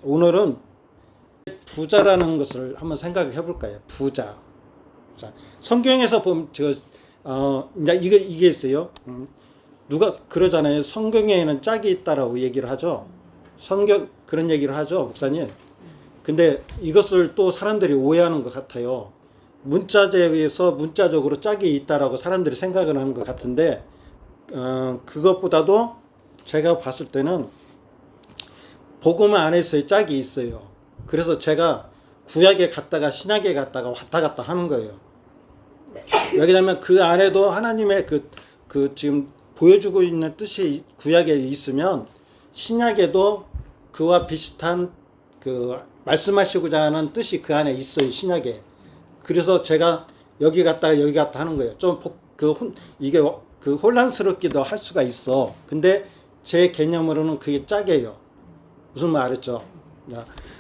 오늘은 부자라는 것을 한번 생각을 해볼까요? 부자. 자, 성경에서 보면 이제 이게 있어요. 누가 그러잖아요. 성경에는 짝이 있다라고 얘기를 하죠. 성경 그런 얘기를 하죠, 목사님. 근데 이것을 또 사람들이 오해하는 것 같아요. 문자적에서 문자적으로 짝이 있다라고 사람들이 생각을 하는 것 같은데, 그것보다도 제가 봤을 때는 복음 안에서의 짝이 있어요. 그래서 제가 구약에 갔다가 신약에 갔다가 왔다 갔다 하는 거예요. 왜냐하면 그 안에도 하나님의 그 지금 보여주고 있는 뜻이 구약에 있으면 신약에도 그와 비슷한 그 말씀하시고자 하는 뜻이 그 안에 있어요, 신약에. 그래서 제가 여기 갔다가 여기 갔다 하는 거예요. 이게 그 혼란스럽기도 할 수가 있어. 근데 제 개념으로는 그게 짝이에요. 무슨 말 알았죠?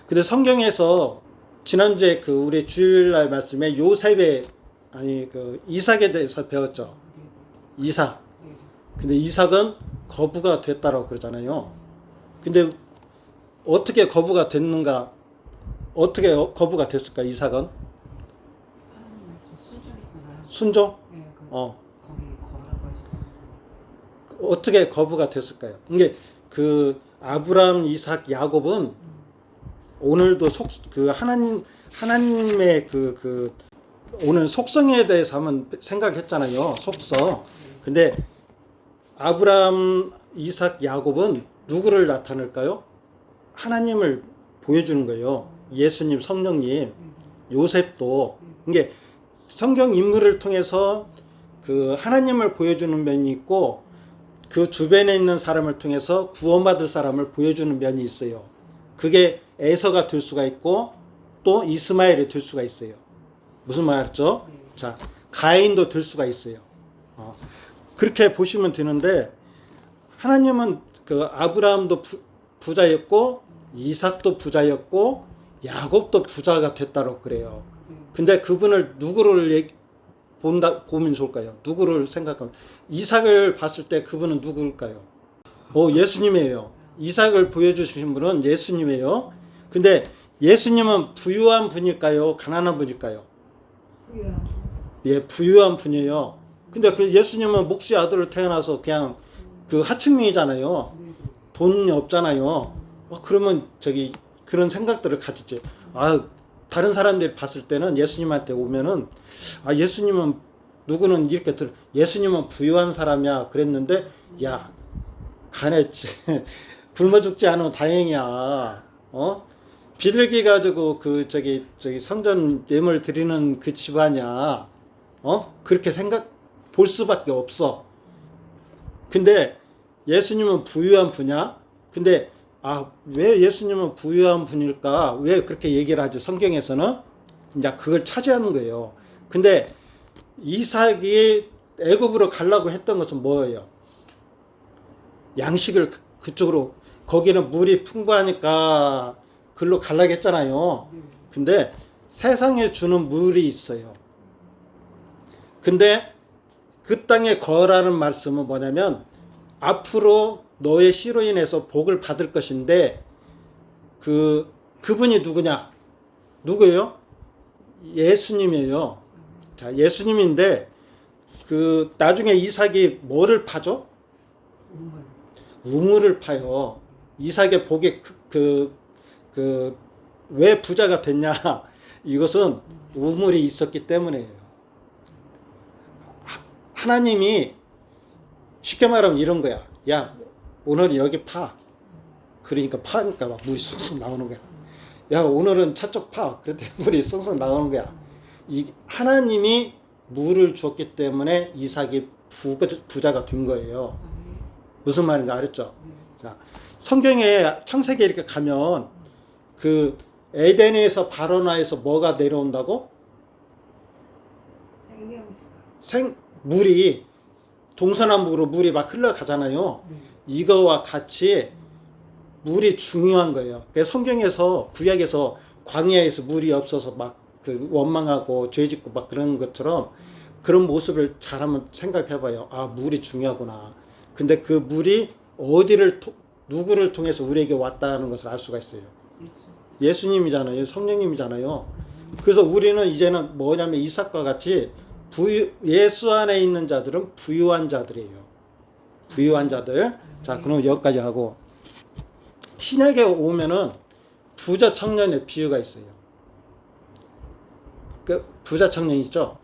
근데 성경에서 지난주에 그 우리 주일날 말씀에 그 이삭에 대해서 배웠죠. 이삭. 근데 이삭은 거부가 됐다라고 그러잖아요. 근데 어떻게 거부가 됐는가? 어떻게 거부가 됐을까? 이삭은 순종? 어떻게 거부가 됐을까요? 이게 그 아브라함, 이삭, 야곱은 오늘도 하나님의 오늘 속성에 대해서 한번 생각을 했잖아요. 속성. 근데 아브라함, 이삭, 야곱은 누구를 나타낼까요? 하나님을 보여주는 거예요. 예수님, 성령님, 요셉도. 이게 성경 인물을 통해서 그 하나님을 보여주는 면이 있고, 그 주변에 있는 사람을 통해서 구원받을 사람을 보여주는 면이 있어요. 그게 에서가 될 수가 있고 또 이스마엘이 될 수가 있어요. 무슨 말이죠? 자, 가인도 될 수가 있어요. 그렇게 보시면 되는데, 하나님은 그 아브라함도 부자였고 이삭도 부자였고 야곱도 부자가 됐다고 그래요. 근데 그분을 누구를 보면 좋을까요? 누구를 생각하면, 이삭을 봤을 때 그분은 누구일까요? 예수님이에요. 이삭을 보여주신 분은 예수님이에요. 근데 예수님은 부유한 분일까요? 가난한 분일까요? 예, 부유한 분이에요. 근데 그 예수님은 목수의 아들로 태어나서 그냥 그 하층민이잖아요. 돈이 없잖아요. 그러면 그런 생각들을 가지지. 다른 사람들이 봤을 때는 예수님한테 오면은, 예수님은 누구는 이렇게 예수님은 부유한 사람이야 그랬는데, 야, 가냈지. 굶어 죽지 않으면 다행이야. 비둘기 가지고 성전 예물 드리는 그 집안이야. 그렇게 볼 수밖에 없어. 근데 예수님은 부유한 분이야? 근데 왜 예수님은 부유한 분일까? 왜 그렇게 얘기를 하죠? 성경에서는 이제 그걸 차지하는 거예요. 근데 이삭이 애굽으로 가려고 했던 것은 뭐예요? 양식을 그쪽으로, 거기는 물이 풍부하니까 글로 가려고 했잖아요. 근데 세상에 주는 물이 있어요. 근데 그 땅에 거하라는 말씀은 뭐냐면, 앞으로 너의 씨로 인해서 복을 받을 것인데, 그분이 누구냐? 누구예요? 예수님이에요. 자, 예수님인데, 나중에 이삭이 뭐를 파죠? 우물을 파요. 이삭의 복이 왜 부자가 됐냐? 이것은 우물이 있었기 때문이에요. 하나님이 쉽게 말하면 이런 거야. 야, 오늘 여기 파. 그러니까 파니까 막 물이 쑥쑥 나오는 거야. 야, 오늘은 저쪽 파. 그랬더니 물이 쑥쑥 나오는 거야. 하나님이 물을 주었기 때문에 이삭이 부자가 된 거예요. 무슨 말인가 알았죠? 자, 성경에 창세기에 이렇게 가면 그 에덴에서 발원하여서 뭐가 내려온다고? 물이 동서남북으로 물이 막 흘러가잖아요. 이거와 같이 물이 중요한 거예요. 그래서 성경에서, 구약에서 광야에서 물이 없어서 막 원망하고 죄짓고 막 그런 것처럼, 그런 모습을 잘 한번 생각해봐요. 물이 중요하구나. 근데 그 물이 누구를 통해서 우리에게 왔다는 것을 알 수가 있어요. 예수님이잖아요. 성령님이잖아요. 그래서 우리는 이제는 뭐냐면 이삭과 같이 예수 안에 있는 자들은 부유한 자들이에요. 부유한 자들. 자, 그럼 여기까지 하고 신약에 오면은 부자 청년의 비유가 있어요. 그 부자 청년 있죠.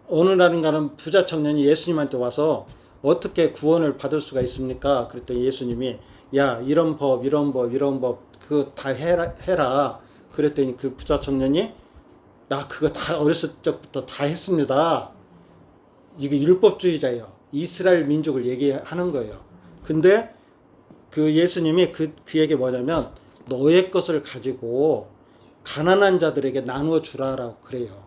어느 날인가는 부자 청년이 예수님한테 와서 어떻게 구원을 받을 수가 있습니까? 그랬더니 예수님이 야 이런 법 그거 다 해라. 그랬더니 그 부자 청년이 나 그거 다 어렸을 적부터 다 했습니다. 이게 율법주의자예요. 이스라엘 민족을 얘기하는 거예요. 근데 그 예수님이 그에게 뭐냐면 너의 것을 가지고 가난한 자들에게 나누어 주라라고 그래요.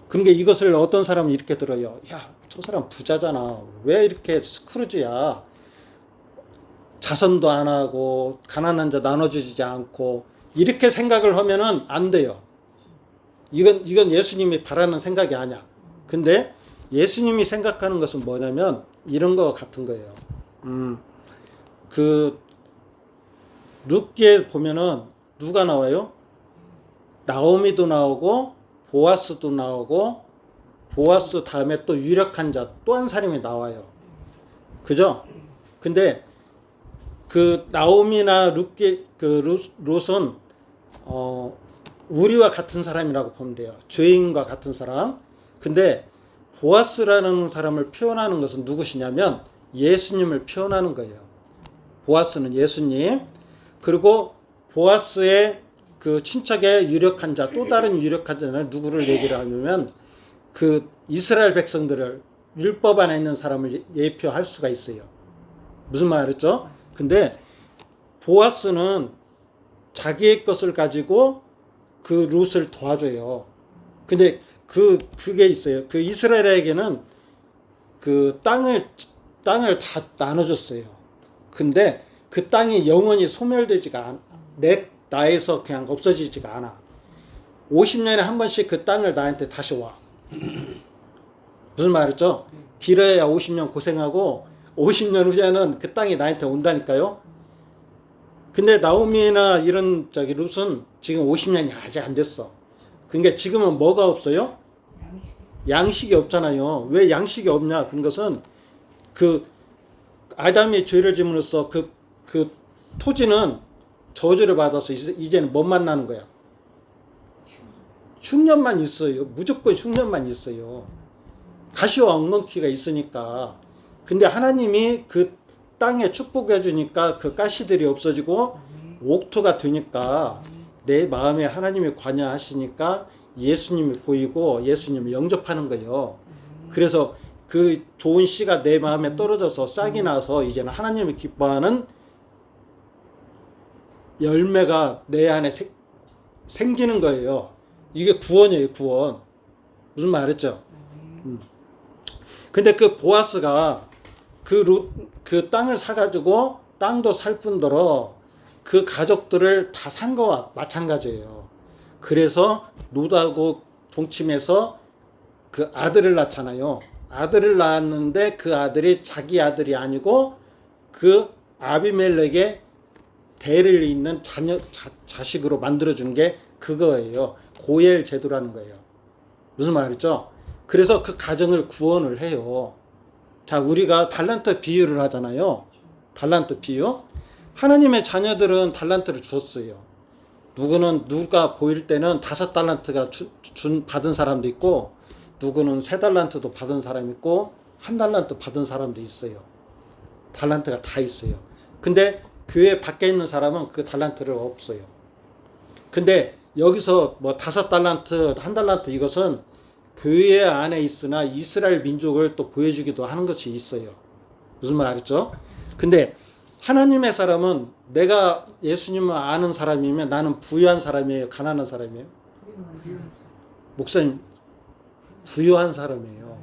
그러니까 이것을 어떤 사람은 이렇게 들어요. 야, 저 사람 부자잖아. 왜 이렇게 스크루지야? 자선도 안 하고 가난한 자 나눠주지 않고 이렇게 생각을 하면은 안 돼요. 이건 예수님이 바라는 생각이 아니야. 근데 예수님이 생각하는 것은 뭐냐면 이런 거 같은 거예요. 그 룻기에 보면은 누가 나와요? 나오미도 나오고 보아스도 나오고 보아스 다음에 또 유력한 자 또 한 사람이 나와요. 그죠? 근데 그 나오미나 룻은 우리와 같은 사람이라고 보면 돼요. 죄인과 같은 사람. 근데 보아스라는 사람을 표현하는 것은 누구시냐면 예수님을 표현하는 거예요. 보아스는 예수님. 그리고 보아스의 그 친척의 유력한 자, 또 다른 유력한 자는 누구를 얘기를 하냐면 그 이스라엘 백성들을 율법 안에 있는 사람을 예표할 수가 있어요. 무슨 말이죠? 근데 보아스는 자기의 것을 가지고 그 룻을 도와줘요. 근데 그게 있어요. 그 이스라엘에게는 그 땅을 다 나눠줬어요. 근데 그 땅이 영원히 소멸되지가 않아. 나에서 그냥 없어지지가 않아. 50년에 한 번씩 그 땅을 나한테 다시 와. 무슨 말이죠? 길어야 50년 고생하고 50년 후에는 그 땅이 나한테 온다니까요. 근데 나오미나 이런 룻은 지금 50년이 아직 안 됐어. 그러니까 지금은 뭐가 없어요? 양식이 없잖아요. 왜 양식이 없냐? 그런 것은 그 아담이 죄를 지음으로써 그 토지는 저주를 받아서 이제는 못 만나는 거야. 흉년만 있어요. 무조건 흉년만 있어요. 가시와 엉겅퀴가 있으니까. 근데 하나님이 그 땅에 축복해 주니까 그 가시들이 없어지고 옥토가 되니까 내 마음에 하나님이 관여하시니까 예수님이 보이고 예수님을 영접하는 거예요. 그래서 그 좋은 씨가 내 마음에 떨어져서 싹이 나서 이제는 하나님이 기뻐하는 열매가 내 안에 생기는 거예요. 이게 구원이에요, 구원. 무슨 말했죠? 근데 그 보아스가 그 땅을 사가지고 땅도 살 뿐더러 그 가족들을 다 산 거와 마찬가지예요. 그래서 룻하고 동침해서 그 아들을 낳잖아요. 아들을 낳았는데 그 아들이 자기 아들이 아니고 그 아비멜렉의 대를 잇는 자식으로 만들어준 게 그거예요. 고엘 제도라는 거예요. 무슨 말이죠? 그래서 그 가정을 구원을 해요. 자, 우리가 달란트 비유를 하잖아요. 달란트 비유. 하나님의 자녀들은 달란트를 주었어요. 누가 보일 때는 5달란트가 받은 사람도 있고, 누구는 3달란트도 받은 사람이 있고, 1달란트 받은 사람도 있어요. 달란트가 다 있어요. 근데 교회 밖에 있는 사람은 그 달란트를 없어요. 근데 여기서 뭐 5달란트, 1달란트 이것은 교회 안에 있으나 이스라엘 민족을 또 보여주기도 하는 것이 있어요. 무슨 말이죠? 근데 하나님의 사람은 내가 예수님을 아는 사람이면 나는 부유한 사람이에요? 가난한 사람이에요? 목사님, 부유한 사람이에요.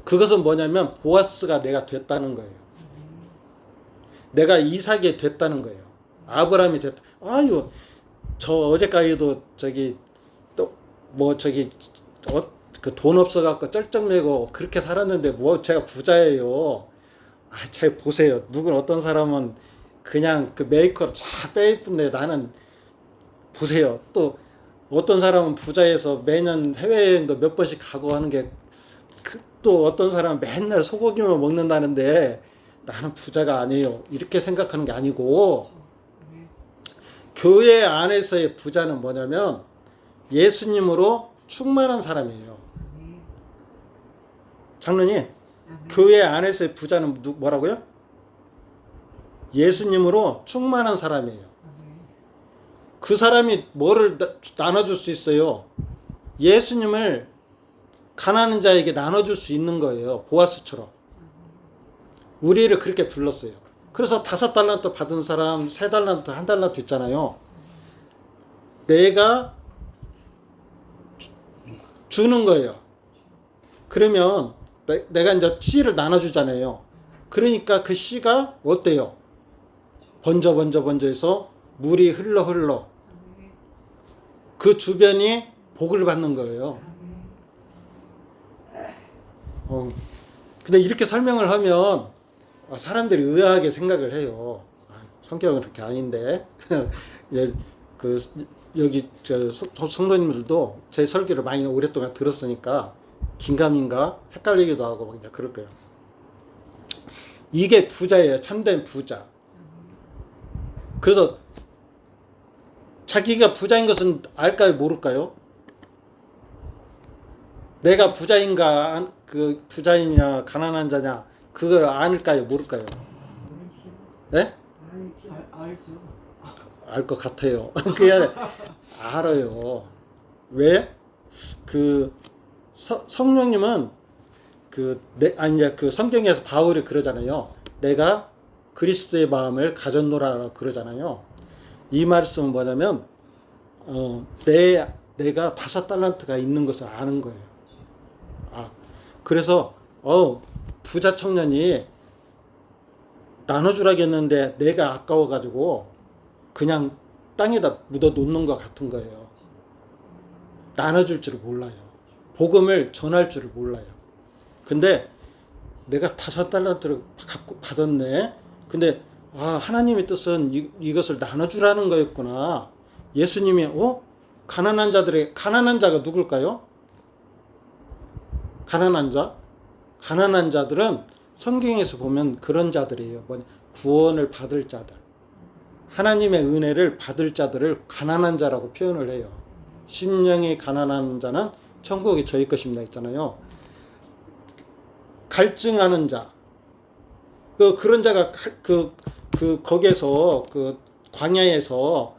그것은 뭐냐면 보아스가 내가 됐다는 거예요. 내가 이삭이 됐다는 거예요. 아브라함이 됐다. 아유, 저 어제까지도 그 돈 없어갖고 쩔쩔매고 그렇게 살았는데 뭐 제가 부자예요. 제가 보세요. 어떤 사람은 그냥 그 메이커로 쫙 빼입는데 나는 보세요. 또 어떤 사람은 부자여서 매년 해외여행도 몇 번씩 가고 하는 게 또 어떤 사람은 맨날 소고기만 먹는다는데 나는 부자가 아니에요. 이렇게 생각하는 게 아니고 교회 안에서의 부자는 뭐냐면 예수님으로 충만한 사람이에요. 장로님, 교회 안에서의 부자는 뭐라고요? 예수님으로 충만한 사람이에요. 그 사람이 뭐를 나눠줄 수 있어요? 예수님을 가난한 자에게 나눠줄 수 있는 거예요. 보아스처럼. 우리를 그렇게 불렀어요. 그래서 5달란트 받은 사람, 3달란트, 1달란트 있잖아요. 내가 주는 거예요. 그러면 내가 이제 씨를 나눠주잖아요. 그러니까 그 씨가 어때요? 번져 해서 물이 흘러 그 주변이 복을 받는 거예요. 근데 이렇게 설명을 하면 사람들이 의아하게 생각을 해요. 성격은 그렇게 아닌데. 예, 그 여기 저 성도님들도 제 설교를 많이 오랫동안 들었으니까 긴가민가 헷갈리기도 하고 막 이제 그럴 거예요. 이게 부자예요. 참된 부자. 그래서 자기가 부자인 것은 알까요? 모를까요? 내가 부자인가, 그 부자이냐, 가난한 자냐, 그걸 아닐까요? 모를까요? 네? 알죠. 알 것 같아요. 그게 알아요. 왜? 그 성령님은 이제 그 성경에서 바울이 그러잖아요. 내가 그리스도의 마음을 가졌노라 그러잖아요. 이 말씀은 뭐냐면 내가 5달란트가 있는 것을 아는 거예요. 그래서 부자 청년이 나눠주라겠는데 내가 아까워가지고 그냥 땅에다 묻어 놓는 것 같은 거예요. 나눠줄 줄을 몰라요. 복음을 전할 줄을 몰라요. 근데 내가 5달란트를 받았네. 근데 하나님의 뜻은 이것을 나눠주라는 거였구나. 예수님이 가난한 자가 누굴까요? 가난한 자들은 성경에서 보면 그런 자들이에요. 구원을 받을 자들. 하나님의 은혜를 받을 자들을 가난한 자라고 표현을 해요. 심령이 가난한 자는 천국이 저희 것입니다 있잖아요. 갈증하는 자. 그런 자가 거기에서 광야에서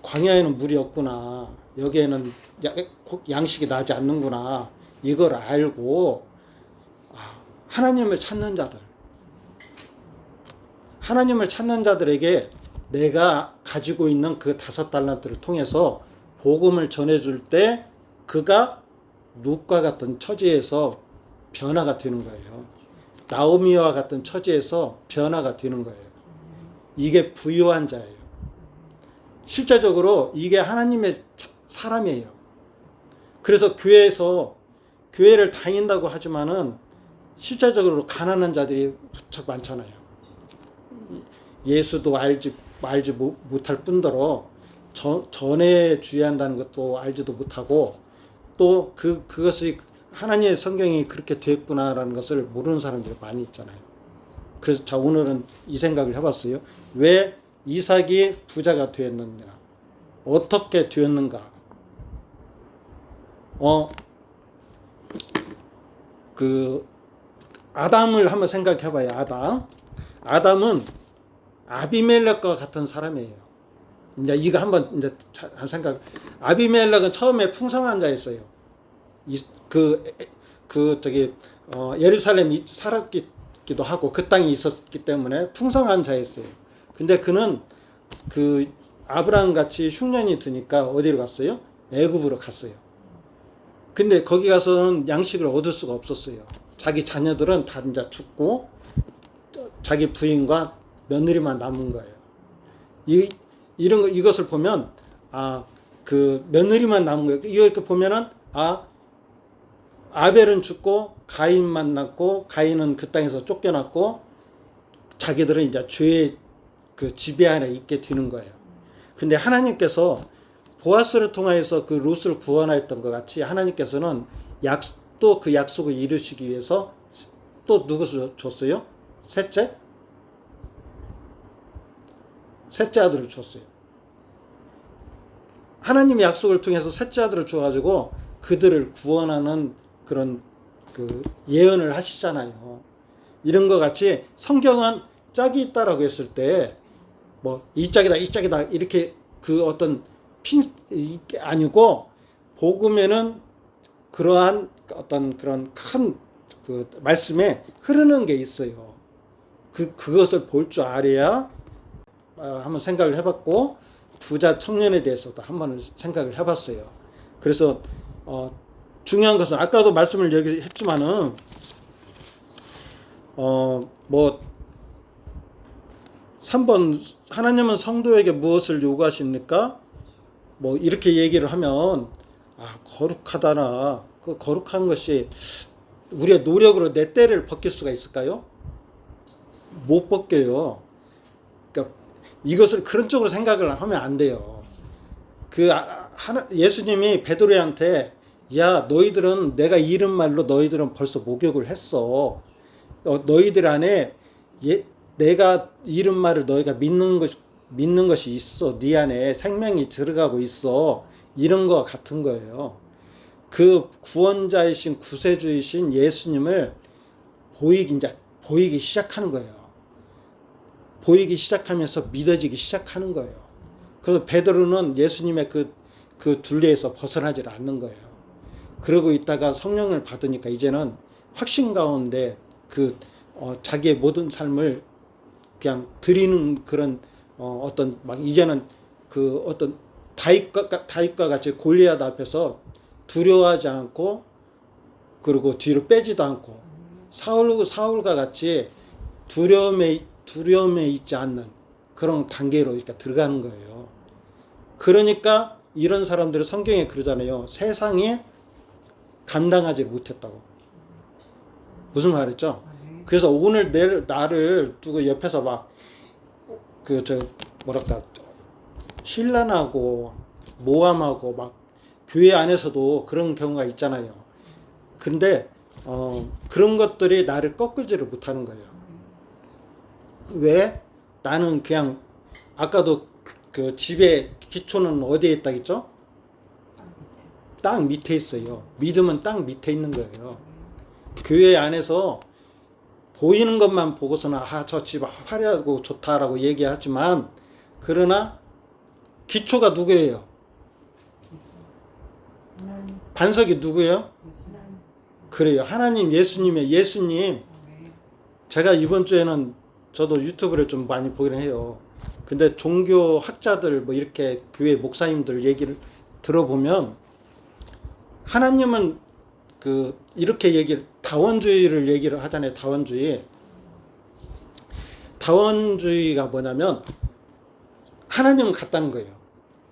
광야에는 물이 없구나. 여기에는 양식이 나지 않는구나. 이걸 알고 하나님을 찾는 자들에게 내가 가지고 있는 그 5달란트를 통해서 복음을 전해줄 때 그가 룻과 같은 처지에서 변화가 되는 거예요. 나오미와 같은 처지에서 변화가 되는 거예요. 이게 부유한 자예요. 실제적으로 이게 하나님의 사람이에요. 그래서 교회를 다닌다고 하지만은 실제적으로 가난한 자들이 무척 많잖아요. 예수도 알지 못할 뿐더러 전에 주의한다는 것도 알지도 못하고 또 그것이 하나님의 성경이 그렇게 됐구나라는 것을 모르는 사람들이 많이 있잖아요. 그래서 자 오늘은 이 생각을 해봤어요. 왜 이삭이 부자가 되었느냐? 어떻게 되었는가? 아담을 한번 생각해봐요. 아담은 아비멜렉과 같은 사람이에요. 이제 이거 한번 이제 아비멜렉은 처음에 풍성한 자였어요. 예루살렘에 살았기도 하고 그 땅에 있었기 때문에 풍성한 자였어요. 근데 그는 아브라함 같이 흉년이 드니까 어디로 갔어요? 애굽으로 갔어요. 근데 거기 가서는 양식을 얻을 수가 없었어요. 자기 자녀들은 다 이제 죽고 자기 부인과 며느리만 남은 거예요. 이것을 보면 며느리만 남은 거예요. 이렇게 보면은 아벨은 죽고 가인만 남고 가인은 그 땅에서 쫓겨났고 자기들은 이제 죄의 그 지배 안에 있게 되는 거예요. 근데 하나님께서 보아스를 통하여서 그 룻을 구원하였던 것 같이 하나님께서는 또 그 약속을 이루시기 위해서 또 누구를 줬어요? 셋째 아들을 줬어요. 하나님의 약속을 통해서 셋째 아들을 줘가지고 그들을 구원하는 그런 그 예언을 하시잖아요. 이런 것 같이 성경은 짝이 있다라고 했을 때 뭐 이 짝이다 이렇게 그 어떤 이게 아니고 복음에는 그러한 어떤 그런 큰 그 말씀에 흐르는 게 있어요. 그것을 볼 줄 알아야 한번 생각을 해봤고 부자 청년에 대해서도 한번 생각을 해봤어요. 그래서 중요한 것은 아까도 말씀을 얘기했지만은 뭐 3번 하나님은 성도에게 무엇을 요구하십니까? 뭐 이렇게 얘기를 하면 거룩하다나 그 거룩한 것이 우리의 노력으로 내 때를 벗길 수가 있을까요? 못 벗겨요. 그러니까 이것을 그런 쪽으로 생각을 하면 안 돼요. 예수님이 베드로한테 야 너희들은 내가 이른 말로 너희들은 벌써 목욕을 했어. 너희들 안에 내가 이른 말을 너희가 믿는 것이 있어. 네 안에 생명이 들어가고 있어. 이런 거 같은 거예요. 그 구원자이신 구세주이신 예수님을 보이기 시작하는 거예요. 보이기 시작하면서 믿어지기 시작하는 거예요. 그래서 베드로는 예수님의 그 둘레에서 벗어나질 않는 거예요. 그러고 있다가 성령을 받으니까 이제는 확신 가운데 자기의 모든 삶을 그냥 드리는 그런 어떤 막 이제는 그 어떤 다윗과 같이 골리앗 앞에서 두려워하지 않고 그리고 뒤로 빼지도 않고 사울과 같이 두려움에 있지 않는 그런 단계로 이렇게 들어가는 거예요. 그러니까 이런 사람들은 성경에 그러잖아요. 세상에 감당하지 못했다고. 무슨 말이죠? 그래서 오늘 나를 두고 옆에서 막 신란하고 모함하고 막 교회 안에서도 그런 경우가 있잖아요. 근데 그런 것들이 나를 꺾을지를 못하는 거예요. 왜? 나는 그냥 아까도 그 집의 기초는 어디에 있다 했죠? 땅 밑에 있어요. 믿음은 땅 밑에 있는 거예요. 교회 안에서 보이는 것만 보고서는 저 집 화려하고 좋다라고 얘기하지만 그러나 기초가 누구예요? 반석이 누구예요? 그래요. 하나님 예수님. 제가 이번 주에는 저도 유튜브를 좀 많이 보긴 해요. 근데 종교 학자들 뭐 이렇게 교회 목사님들 얘기를 들어보면 하나님은 이렇게 다원주의를 얘기를 하잖아요. 다원주의가 뭐냐면 하나님은 같다는 거예요.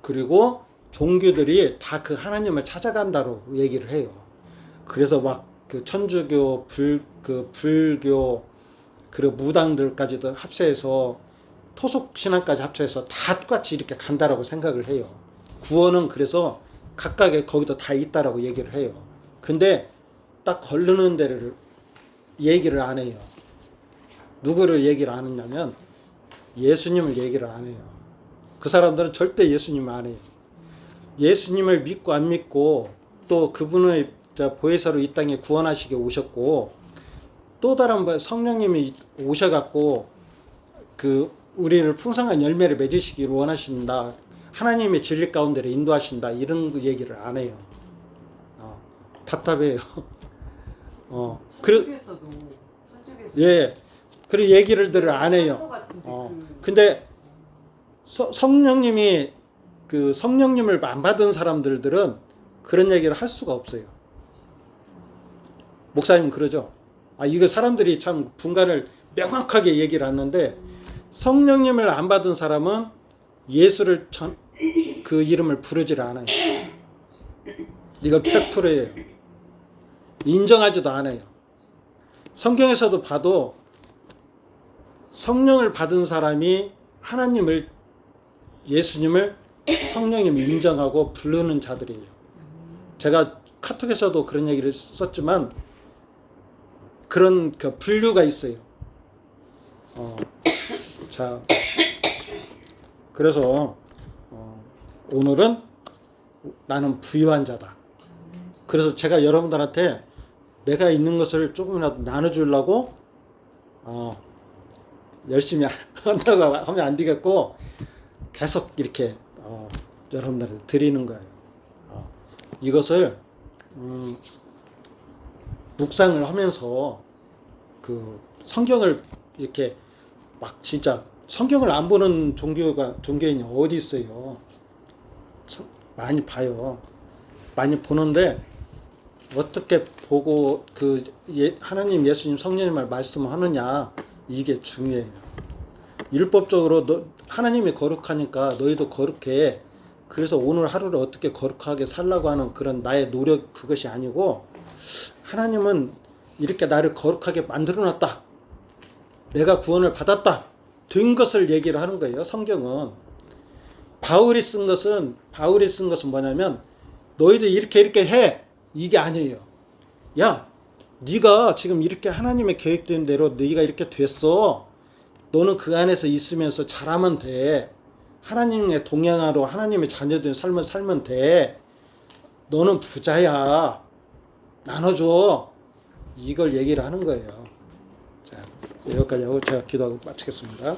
그리고 종교들이 다 그 하나님을 찾아간다고 얘기를 해요. 그래서 막 그 천주교, 불교, 그리고 무당들까지도 합세해서 토속 신앙까지 합쳐서 다 똑같이 이렇게 간다라고 생각을 해요. 구원은 그래서 각각의 거기도 다 있다라고 얘기를 해요. 근데 딱 걸르는 데를 얘기를 안 해요. 누구를 얘기를 안 했냐면 예수님을 얘기를 안 해요. 그 사람들은 절대 예수님을 안 해요. 예수님을 믿고 안 믿고 또 그분의 보혜사로 이 땅에 구원하시게 오셨고 또 다른 성령님이 오셔갖고 우리를 풍성한 열매를 맺으시기를 원하신다. 하나님의 진리 가운데로 인도하신다. 이런 얘기를 안 해요. 답답해요. 천주교에서도 예. 그리고 얘기를 안 해요. 근데 성령님이 성령님을 안 받은 사람들은 그런 얘기를 할 수가 없어요. 목사님 그러죠. 이거 사람들이 참 분간을 명확하게 얘기를 하는데 성령님을 안 받은 사람은 예수를 그 이름을 부르질 않아요. 이거 팩트예요. 인정하지도 않아요. 성경에서도 봐도 성령을 받은 사람이 하나님을, 예수님을 성령님을 인정하고 부르는 자들이에요. 제가 카톡에서도 그런 얘기를 썼지만 그런 그 분류가 있어요. 자, 그래서 오늘은 나는 부유한 자다. 그래서 제가 여러분들한테 내가 있는 것을 조금이라도 나눠주려고 열심히 한다고 하면 안 되겠고 계속 이렇게 여러분들한테 드리는 거예요. 이것을 묵상을 하면서 그 성경을 이렇게 막 진짜 성경을 안 보는 종교인이 어디 있어요? 많이 봐요. 많이 보는데 어떻게 보고 그 하나님, 예수님, 성령님을 말씀하느냐, 이게 중요해요. 율법적으로 하나님이 거룩하니까 너희도 거룩해. 그래서 오늘 하루를 어떻게 거룩하게 살라고 하는 그런 나의 노력, 그것이 아니고 하나님은 이렇게 나를 거룩하게 만들어놨다. 내가 구원을 받았다. 된 것을 얘기를 하는 거예요. 성경은. 바울이 쓴 것은 뭐냐면 너희들 이렇게 해. 이게 아니에요. 야, 네가 지금 이렇게 하나님의 계획된 대로 네가 이렇게 됐어. 너는 그 안에서 있으면서 잘하면 돼. 하나님의 동행하러 하나님의 자녀된 삶을 살면 돼. 너는 부자야. 나눠줘. 이걸 얘기를 하는 거예요. 자, 여기까지 하고 제가 기도하고 마치겠습니다.